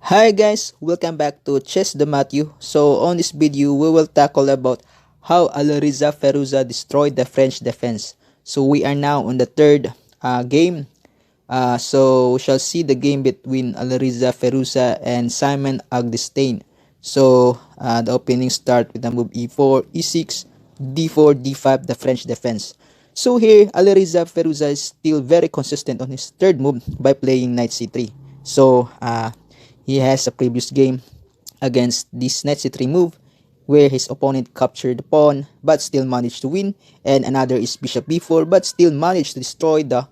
Hi guys, welcome back to Chess the Matthew. So on this video, we will tackle about how Alireza Firouzja destroyed the French defense. So we are now on the third game. So we shall see the game between Alireza Firouzja and Simen Agdestein. So the opening start with the move e4, e6, d4, d5, the French defense. So here, Alireza Firouzja is still very consistent on his third move by playing knight c3. So he has a previous game against this knight c3 move where his opponent captured the pawn but still managed to win, and another is bishop b4 but still managed to destroy the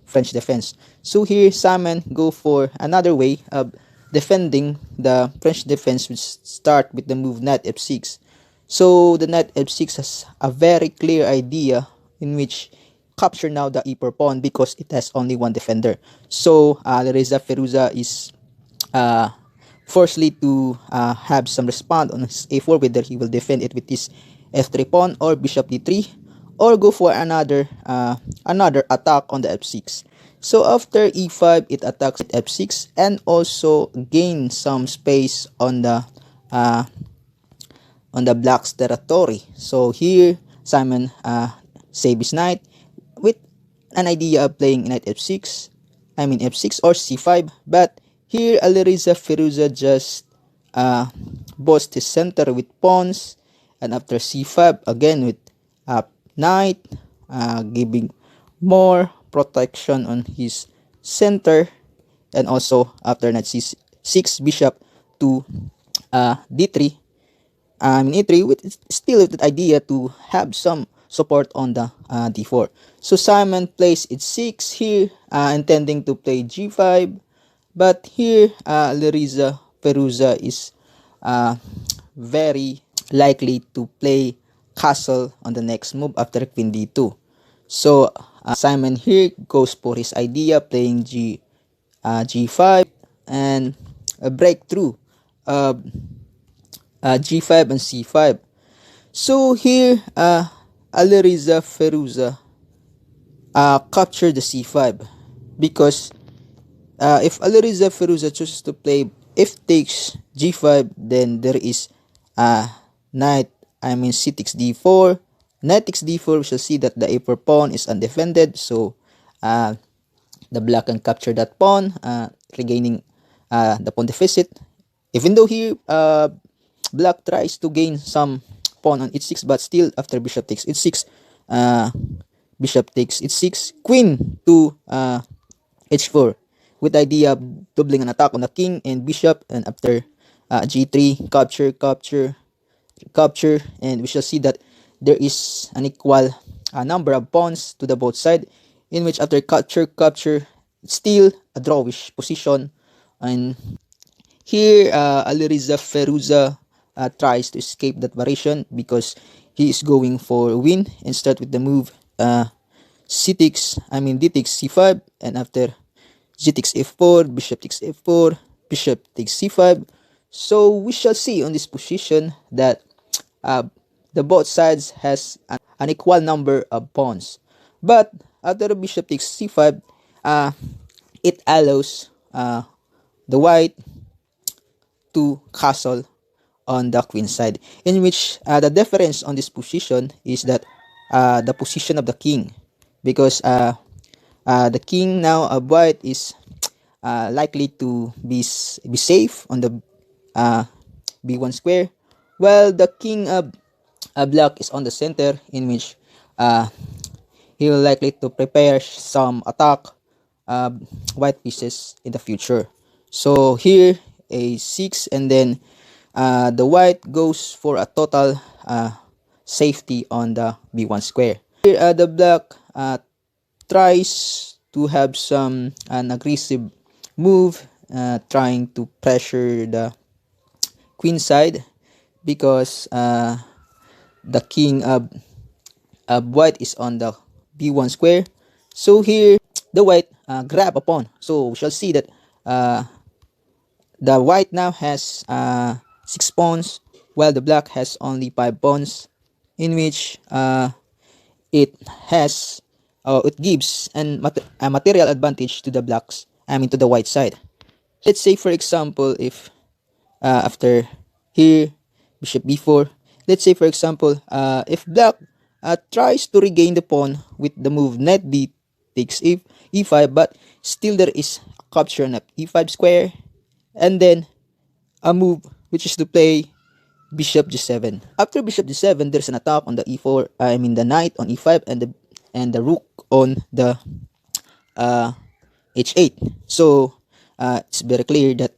French defense. So here Simon go for another way of defending the French defense, which start with the move knight f6. So the knight f6 has a very clear idea in which capture now the e4 pawn because it has only one defender. So Alireza Firouzja is uh, forcefully to have some response on his a4, whether he will defend it with his f3 pawn or bishop d3, or go for another attack on the f6. So after e5, it attacks f6 and also gain some space uh, on the black's territory. So here Simon save his knight with an idea of playing knight f6, f6 or c5, but here Alireza Firouzja just bossed his center with pawns, and after c5 again with knight, giving more protection on his center, and also after knight c6 bishop to d3, e3, with still with the idea to have some support on the d4. So Simon plays h6 here, intending to play g5, but here Alireza Firouzja is very likely to play castle on the next move after queen d2. So Simon here goes for his idea, playing g5 and a breakthrough of g5 and c5. So here Alireza Firouzja captured the c5 because if Alireza Firouzja chooses to play f takes g5, then there is knight, c takes d4. Knight takes d4, we shall see that the a4 pawn is undefended, so the black can capture that pawn, regaining the pawn deficit. Even though here black tries to gain some pawn on h6, but still after bishop takes h6, bishop takes h6, queen to h4, with the idea of doubling an attack on the king and bishop, and after g3, capture, and we shall see that there is an equal number of pawns to the both side, in which after capture, still a drawish position. And here Alireza Firouzja tries to escape that variation because he is going for a win and start with the move c takes d takes c5, and after g takes f4, bishop takes f4, bishop takes c5. So we shall see on this position that the both sides has an equal number of pawns, but after bishop takes c5, it allows the white to castle on the queen side, in which the difference on this position is that the position of the king, because the king now of white is likely to be safe on the b1 square, while the king of black is on the center, in which he will likely to prepare some attack white pieces in the future. So here a6, and then the white goes for a total safety on the b1 square. Here the black tries to have an aggressive move, trying to pressure the queen side, because the king of white is on the b1 square. So here the white grab a pawn. So we shall see that the white now has 6 pawns, while the black has only 5 pawns, in which it has it gives a material advantage to the blacks, to the white side. Let's say for example, if after here bishop b4, let's say for example, if black tries to regain the pawn with the move knight d takes e5, but still there is a capture on e5 square, and then a move which is to play bishop g7. After bishop g7, there's an attack on the e4, I mean the knight on e5, and the rook on the uh, h8. So it's very clear that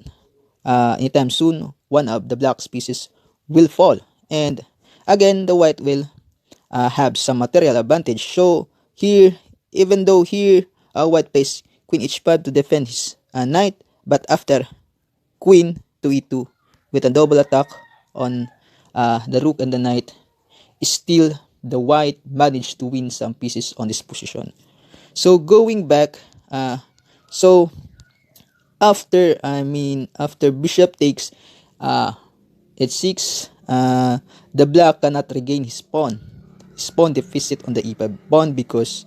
anytime soon one of the black's pieces will fall, and again the white will have some material advantage. So here, even though here white plays queen h5 to defend his knight, but after queen to e2 with a double attack on the rook and the knight, still the white managed to win some pieces on this position. So going back, so after bishop takes h6, the black cannot regain his pawn. His pawn deficit on the e5 pawn because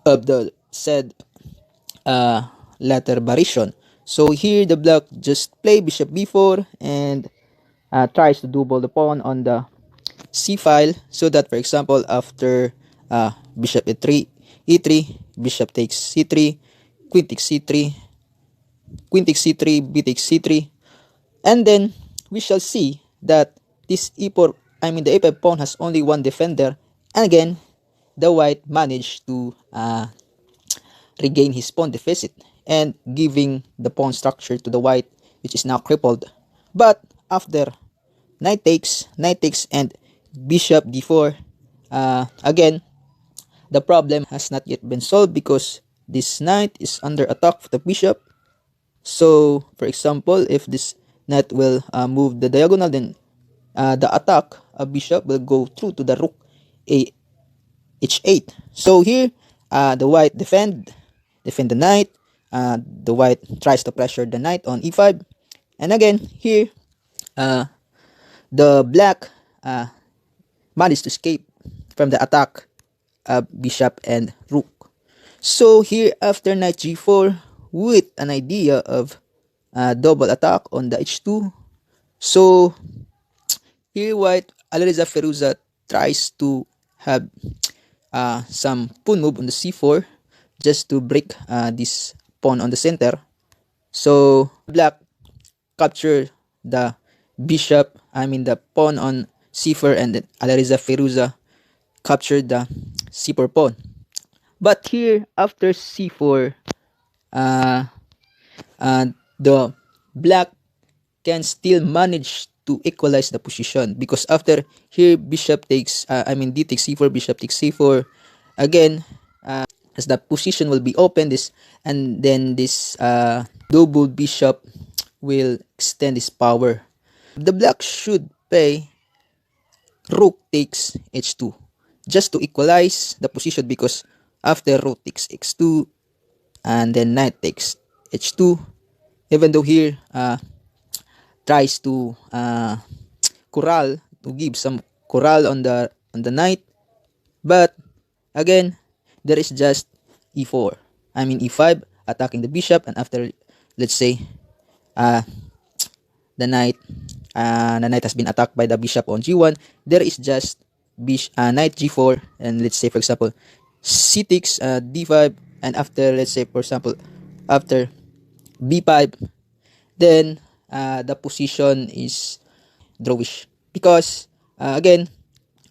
of the said latter variation. So here the black just play bishop b4 and tries to double the pawn on the c file, so that for example after bishop e3, bishop takes c3, queen takes c3, queen takes c3, b takes c3, and then we shall see that this e4, the a5 pawn has only one defender, and again the white managed to regain his pawn deficit and giving the pawn structure to the white, which is now crippled. But after knight takes and bishop d4, again the problem has not yet been solved because this knight is under attack of the bishop. So for example, if this knight will move the diagonal, then the attack of bishop will go through to the rook a h8. So here the white defend the knight. The white tries to pressure the knight on e5, and again here the black managed to escape from the attack of bishop and rook. So here after knight g4 with an idea of double attack on the h2, so here white Alireza Firouzja tries to have some pawn move on the c4 just to break this pawn on the center. So black capture the bishop, the pawn on c4, and then Alireza Firouzja captured the c4 pawn. But here after c4, uh, the black can still manage to equalize the position, because after here bishop takes d takes c4, bishop takes c4, again as the position will be open, this and then this double bishop will extend his power. The black should play rook takes h2 just to equalize the position, because after rook takes x2 and then knight takes h2, even though here tries to corral, to give some corral on the knight, but again there is just e4, e5 attacking the bishop, and after let's say the knight has been attacked by the bishop on g1, there is just knight g4, and let's say for example c takes d5, and after let's say for example after b5, then the position is drawish, because again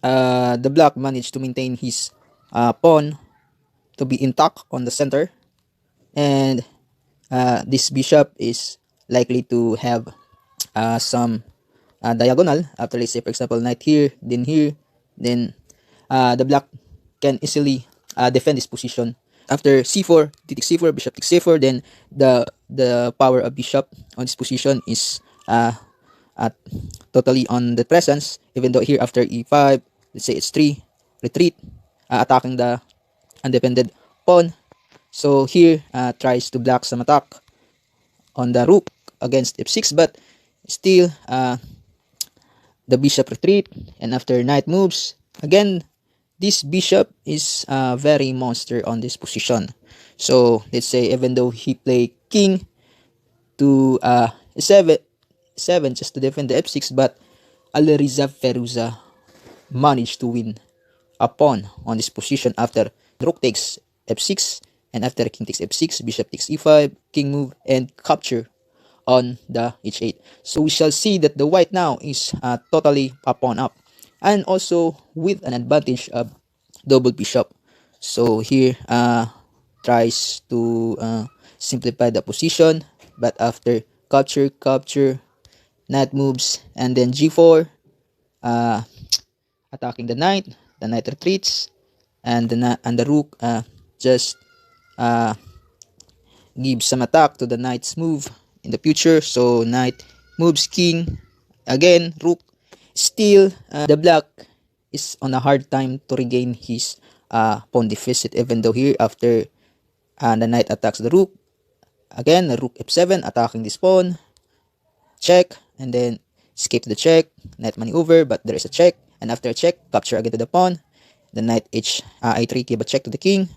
the black managed to maintain his pawn to be intact on the center, and this bishop is likely to have some diagonal after let's say for example knight here, then the black can easily defend this position. After c4, d takes c4, bishop takes c4, then the power of bishop on this position is totally on the presence, even though here after e5, let's say it's 3 retreat, attacking the undefended pawn. So here tries to block some attack on the rook against f6, but still the bishop retreat, and after knight moves, again this bishop is very monster on this position. So let's say even though he play king, to seven just to defend the f6, but Alireza Firouzja managed to win a pawn on this position after rook takes f6, and after king takes f6, bishop takes e5, king move, and capture on the h8. So we shall see that the white now is totally a pawn up, and also with an advantage of double bishop. So here tries to simplify the position, but after capture, knight moves, and then g4, uh, attacking the knight retreats, and the rook just uh, gives some attack to the knight's move in the future. So knight moves king, again rook. Still, the black is on a hard time to regain his pawn deficit, even though here after the knight attacks the rook, again the rook f7 attacking this pawn, check, and then escape to the check, knight maneuver, but there is a check, and after a check, capture again to the pawn, the knight a3 give a check to the king,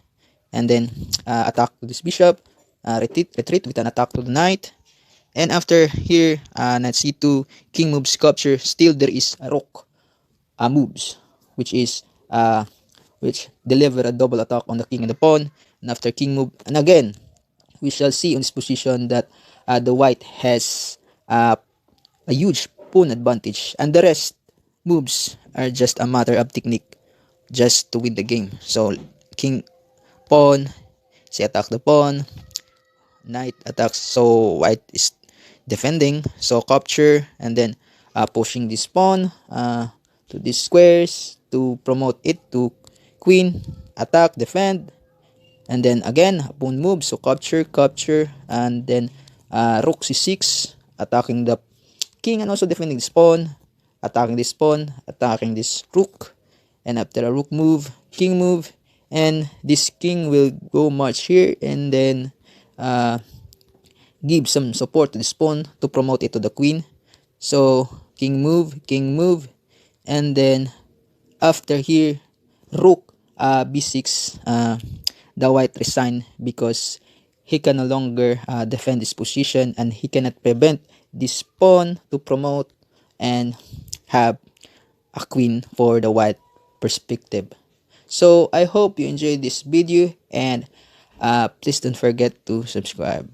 and then attack to this bishop, retreat with an attack to the knight, and after here knight c2, king moves capture. Still there is a rook moves, which is which deliver a double attack on the king and the pawn, and after king move, and again we shall see on this position that the white has a huge pawn advantage, and the rest moves are just a matter of technique just to win the game. So king pawn, say attack the pawn, knight attacks, so white is defending, so capture, and then pushing this pawn to these squares to promote it to queen, attack, defend, and then again pawn move, so capture, and then rook c6 attacking the king and also defending this pawn, attacking this rook, and after a rook move, king move, and this king will go march here, and then give some support to this pawn to promote it to the queen. So king move, and then after here rook b6, the white resign because he can no longer defend this position, and he cannot prevent this pawn to promote and have a queen for the white perspective. So I hope you enjoyed this video, and please don't forget to subscribe.